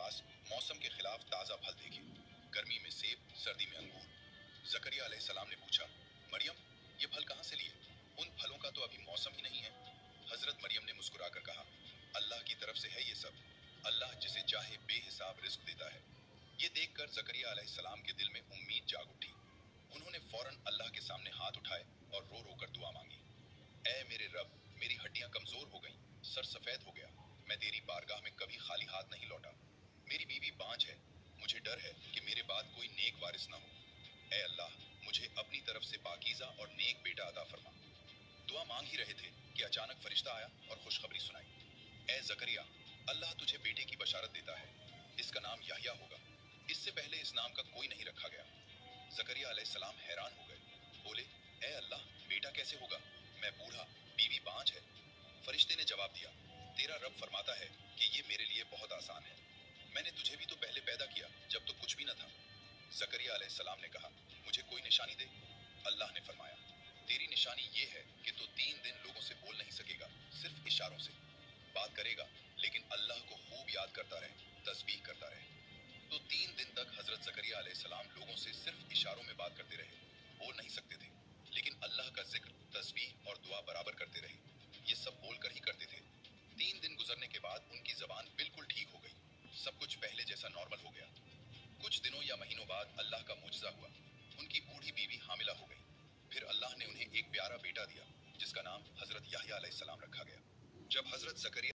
पास मौसम के खिलाफ ताज़ा फल देखे। गर्मी में सेब, सर्दी में अंगूर। जकरिया अलैहिस्सलाम ने पूछा, मरियम, ये फल कहाँ से लिए? उन फलों का तो अभी मौसम ही नहीं है। हजरत मरियम ने मुस्कुराकर कहा, अल्लाह की तरफ से है ये सब। अल्लाह जिसे चाहे बेहिसाब रिस्क देता है। ये देखकर जकरिया अलैहिस्सलाम के दिल में उम्मीद जाग उठी। उन्होंने फौरन अल्लाह के सामने हाथ उठाए और रो रो कर दुआ मांगी। ऐ मेरे रब, मेरी हड्डियां कमजोर हो गईं, सर सफेद हो गया। मैं तेरी बारगाह में कभी खाली हाथ नहीं लौटा। मेरी बीवी बांझ है। मुझे डर है कि मेरे बाद कोई नेक वारिस ना हो। ऐ अल्लाह, मुझे अपनी तरफ से पाकीज़ा और नेक बेटा अता फरमा। दुआ मांग ही रहे थे कि अचानक फरिश्ता आया और खुशखबरी सुनाई। ऐ जकरिया, अल्लाह तुझे बेटे की बशारत देता है। इसका नाम याह्या होगा। इससे पहले इस नाम का कोई नहीं रखा गया। जकरिया अलैहिस्सलाम हैरान हो गए। बोले, ऐ अल्लाह, बेटा कैसे होगा? मैं बूढ़ा, बीवी बांझ है। फरिश्ते ने जवाब दिया, तेरा रब फरमाता है कि ये मेरे लिए बहुत आसान है। मैंने तुझे भी तो पहले पैदा किया जब तो कुछ भी न था। जकरिया अलैहिस्सलाम ने कहा, मुझे कोई निशानी दे। अल्लाह ने फरमाया, तेरी निशानी ये है कि तू 3 दिन लोगों से बोल नहीं सकेगा, सिर्फ इशारों से बात करेगा, लेकिन अल्लाह को खूब याद करता रहे, तस्बीह करता रहे। तो 3 दिन तक हजरत जकरिया अलैहिस्सलाम लोगों से सिर्फ इशारों में बात करते रहे, बोल नहीं सकते थे, लेकिन अल्लाह का जिक्र, तस्बीह और दुआ बराबर करते रहे। ये सब बोलकर ही करते थे। 3 दिन गुजरने के बाद उनकी जबान बिल्कुल ठीक हो गई। सब कुछ पहले जैसा नॉर्मल हो गया। कुछ दिनों या महीनों बाद अल्लाह का मुजजा हुआ। उनकी बूढ़ी बीवी हामिला हो गई। फिर अल्लाह ने उन्हें एक प्यारा बेटा दिया, जिसका नाम हजरत याह्या अलैहिस्सलाम रखा गया। जब हजरत जकरिया